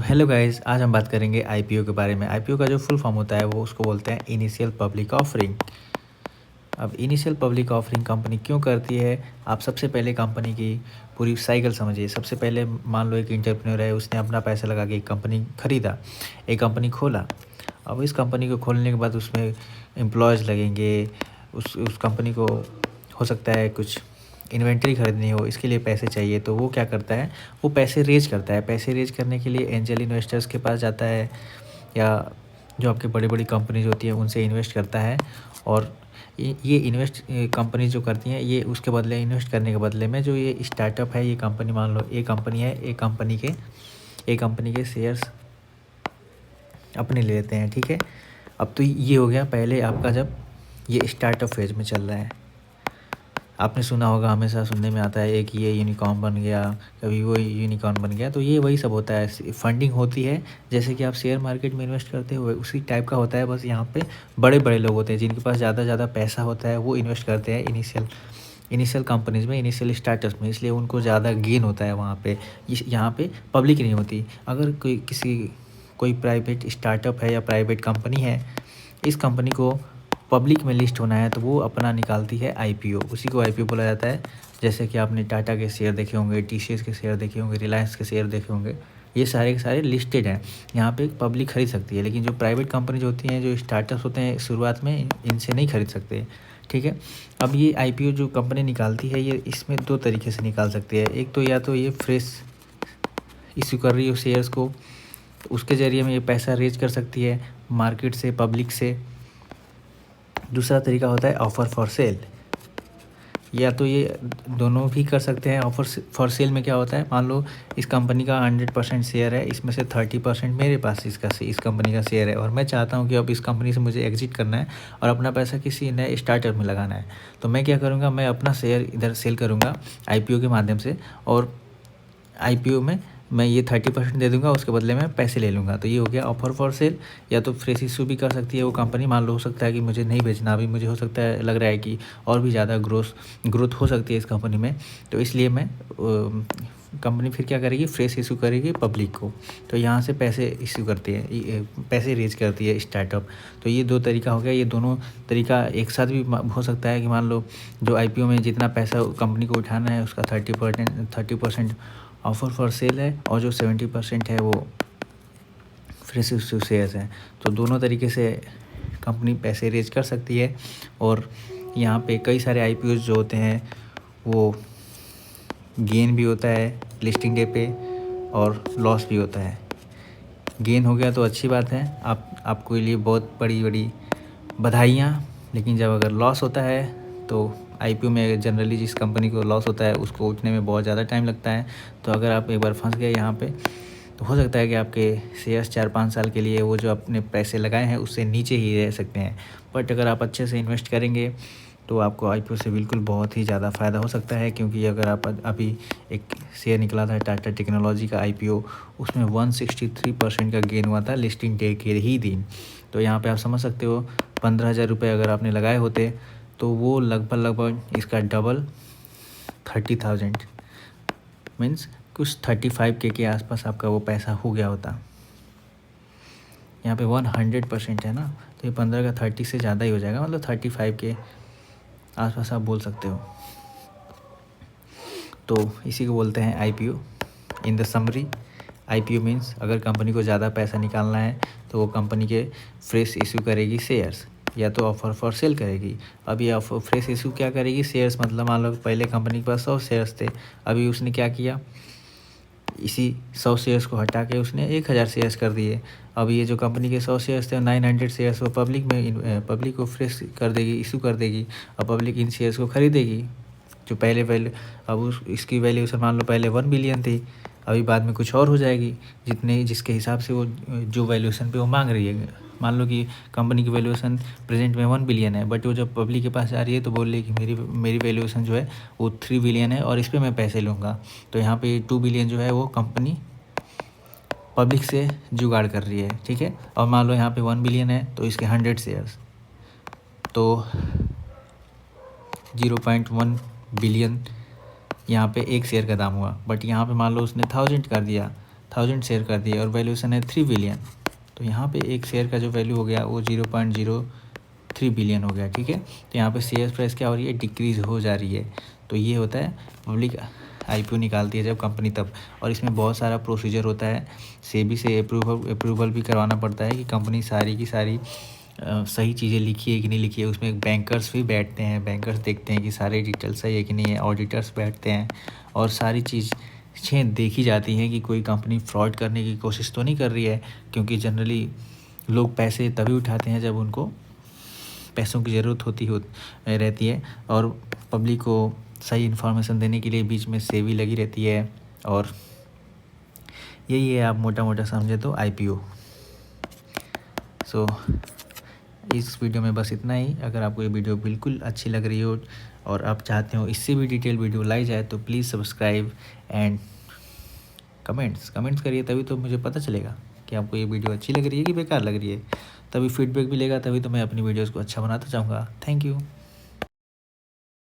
Hello guys, आज हम बात करेंगे आईपीओ के बारे में। आईपीओ का जो फुल फॉर्म होता है वो उसको बोलते हैं इनिशियल पब्लिक ऑफरिंग। अब इनिशियल पब्लिक ऑफरिंग कंपनी क्यों करती है? आप सबसे पहले कंपनी की पूरी साइकिल समझिए। सबसे पहले मान लो एक एंटरप्रेन्योर है, उसने अपना पैसा लगा के एक कंपनी खरीदा, एक कंपनी खोला। अब इस कंपनी को खोलने के बाद उसमें एम्प्लॉयज़ लगेंगे, उस कंपनी को हो सकता है कुछ इन्वेंट्री खरीदनी हो, इसके लिए पैसे चाहिए। तो वो क्या करता है, वो पैसे रेज करता है। पैसे रेज करने के लिए एंजल इन्वेस्टर्स के पास जाता है, या जो आपके बड़ी बड़ी कंपनीज होती है उनसे इन्वेस्ट करता है। और ये इन्वेस्ट कंपनी जो करती हैं, ये उसके बदले इन्वेस्ट करने के बदले में जो ये स्टार्टअप है, ये कंपनी मान लो एक कंपनी है, एक कंपनी के शेयर्स अपने ले लेते हैं। ठीक है, अब तो ये हो गया पहले आपका, जब ये स्टार्टअप फेज में चल रहा है। आपने सुना होगा, हमेशा सुनने में आता है एक ये यूनिकॉर्न बन गया, कभी वो यूनिकॉर्न बन गया। तो ये वही सब होता है, फंडिंग होती है। जैसे कि आप शेयर मार्केट में इन्वेस्ट करते हो उसी टाइप का होता है, बस यहाँ पे बड़े बड़े लोग होते हैं जिनके पास ज़्यादा पैसा होता है, वो इन्वेस्ट करते हैं इनिशियल कंपनीज़ में, इनिशियल स्टार्टअप्स में, इसलिए उनको ज़्यादा गेन होता है वहाँ पे। यहाँ पे पब्लिक नहीं होती। अगर कोई प्राइवेट स्टार्टअप है या प्राइवेट कंपनी है, इस कंपनी को पब्लिक में लिस्ट होना है तो वो अपना निकालती है आईपीओ। उसी को आईपीओ बोला जाता है। जैसे कि आपने टाटा के शेयर देखे होंगे, टीसीएस के शेयर देखे होंगे, रिलायंस के शेयर देखे होंगे, ये सारे के सारे लिस्टेड हैं। यहाँ पे पब्लिक खरीद सकती है, लेकिन जो प्राइवेट कंपनी जो होती हैं, जो स्टार्टअप्स होते हैं शुरुआत में, इनसे नहीं खरीद सकते। ठीक है, अब ये आईपीओ जो कंपनी निकालती है, ये इसमें दो तरीके से निकाल सकती है। एक तो या तो ये फ्रेश इश्यू कर रही हो शेयर्स को, तो उसके ज़रिए में ये पैसा रेज कर सकती है मार्केट से, पब्लिक से। दूसरा तरीका होता है ऑफ़र फॉर सेल। या तो ये दोनों भी कर सकते हैं। ऑफ़र फॉर सेल में क्या होता है, मान लो इस कंपनी का 100% शेयर है, इसमें से 30% मेरे पास इस कंपनी का शेयर है, और मैं चाहता हूँ कि अब इस कंपनी से मुझे एग्जिट करना है और अपना पैसा किसी नए स्टार्टअप में लगाना है। तो मैं क्या करूँगा, मैं अपना शेयर इधर सेल करूँगा आईपीओ के माध्यम से, और आईपीओ में मैं ये 30% दे दूंगा, उसके बदले में पैसे ले लूँगा। तो ये हो गया ऑफ़र फॉर सेल। या तो फ्रेश इशू भी कर सकती है वो कंपनी। मान लो हो सकता है कि मुझे नहीं बेचना अभी, मुझे हो सकता है, लग रहा है कि और भी ज़्यादा ग्रोथ हो सकती है इस कंपनी में, तो इसलिए मैं कंपनी फिर क्या करेगी, फ्रेश इशू करेगी पब्लिक को। तो यहाँ से पैसे इशू करती है, पैसे रेज करती है स्टार्टअप। तो ये दो तरीका हो गया। ये दोनों तरीका एक साथ भी हो सकता है कि मान लो जो आईपीओ में जितना पैसा कंपनी को उठाना है उसका 30% ऑफ़र फॉर सेल है, और जो 70% है वो फ्रेश इशू शेयर्स हैं। तो दोनों तरीके से कंपनी पैसे रेज कर सकती है। और यहाँ पे कई सारे आईपीओ जो होते हैं वो गेन भी होता है लिस्टिंग डे पे, और लॉस भी होता है। गेन हो गया तो अच्छी बात है, आपको लिए बहुत बड़ी बधाइयाँ। लेकिन जब अगर लॉस होता है तो आईपीओ में जनरली जिस कंपनी को लॉस होता है उसको उठने में बहुत ज़्यादा टाइम लगता है। तो अगर आप एक बार फंस गए यहाँ पे, तो हो सकता है कि आपके शेयर्स 4-5 साल के लिए वो जो आपने पैसे लगाए हैं उससे नीचे ही रह सकते हैं। बट अगर आप अच्छे से इन्वेस्ट करेंगे तो आपको आईपीओ से बिल्कुल बहुत ही ज़्यादा फ़ायदा हो सकता है। क्योंकि अगर आप अभी एक शेयर निकला था टाटा टेक्नोलॉजी का आईपीओ, उसमें 163% का गेन हुआ था लिस्टिंग डे के ही दिन। तो यहाँ पे आप समझ सकते हो, 15,000 रुपये अगर आपने लगाए होते तो वो लगभग इसका डबल 30,000 मीन्स कुछ 35K के आसपास आपका वो पैसा हो गया होता। यहाँ पे 100% है ना, तो ये 15 का 30 से ज़्यादा ही हो जाएगा, मतलब 35 के आसपास आप बोल सकते हो। तो इसी को बोलते हैं IPO. In the summary, IPO means अगर कंपनी को ज़्यादा पैसा निकालना है तो वो कंपनी के फ्रेश इशू करेगी शेयर्स, या तो ऑफ़र फॉर सेल करेगी। अब ये फ्रेश इशू क्या करेगी, शेयर्स। मतलब मान लो पहले कंपनी के पास 100 शेयर्स थे, अभी उसने क्या किया, इसी 100 शेयर्स को हटा के उसने 1000 शेयर्स कर दिए। अब ये जो कंपनी के 100 शेयर्स थे, 900 शेयर्स वो पब्लिक को फ्रेश कर देगी, इशू कर देगी, और पब्लिक इन शेयर्स को खरीदेगी। जो पहले अब इसकी वैल्यूएशन मान लो पहले 1 बिलियन थी, अभी बाद में कुछ और हो जाएगी, जिसके हिसाब से वो जो वैल्यूएशन पे वो मांग रही है। मान लो कि कंपनी की वैल्यूएशन प्रेजेंट में 1 बिलियन है, बट वो जब पब्लिक के पास आ रही है तो बोल रही है कि मेरी वैल्यूएशन जो है वो 3 बिलियन है और इस पर मैं पैसे लूँगा। तो यहाँ पे 2 बिलियन जो है वो कंपनी पब्लिक से जुगाड़ कर रही है। ठीक है, और मान लो यहाँ पे 1 बिलियन है तो इसके 100 शेयर्स, तो 0.1 बिलियन यहाँ पे एक शेयर का दाम हुआ। बट यहाँ पे मान लो उसने 1000 कर दिया 1000 शेयर कर दिए और वैल्यूएशन है 3 बिलियन, तो यहाँ पे एक शेयर का जो वैल्यू हो गया वो 0.03 बिलियन हो गया, ठीक है। तो यहाँ पे शेयर प्राइस क्या हो रही है, डिक्रीज़ हो जा रही है। तो ये होता है पब्लिक आईपीओ निकालती है जब कंपनी तब, और इसमें बहुत सारा प्रोसीजर होता है, सेबी से अप्रूवल भी करवाना पड़ता है कि कंपनी सारी की सारी सही चीज़ें लिखी है कि नहीं लिखी है। उसमें बैंकर्स भी बैठते हैं, बैंकर्स देखते हैं कि सारे डिटेल सही है कि नहीं है, ऑडिटर्स बैठते हैं और सारी चीज़ें देखी जाती हैं कि कोई कंपनी फ्रॉड करने की कोशिश तो नहीं कर रही है, क्योंकि जनरली लोग पैसे तभी उठाते हैं जब उनको पैसों की ज़रूरत रहती है, और पब्लिक को सही इन्फॉर्मेशन देने के लिए बीच में सेबी लगी रहती है। और यही है, आप मोटा मोटा समझे तो आईपीओ। सो इस वीडियो में बस इतना ही। अगर आपको ये वीडियो बिल्कुल अच्छी लग रही हो और आप चाहते हो इससे भी डिटेल वीडियो लाई जाए तो प्लीज़ सब्सक्राइब एंड कमेंट्स करिए, तभी तो मुझे पता चलेगा कि आपको ये वीडियो अच्छी लग रही है कि बेकार लग रही है। तभी फीडबैक मिलेगा, तभी तो मैं अपनी वीडियोज़ को अच्छा बनाता जाऊँगा। Thank you.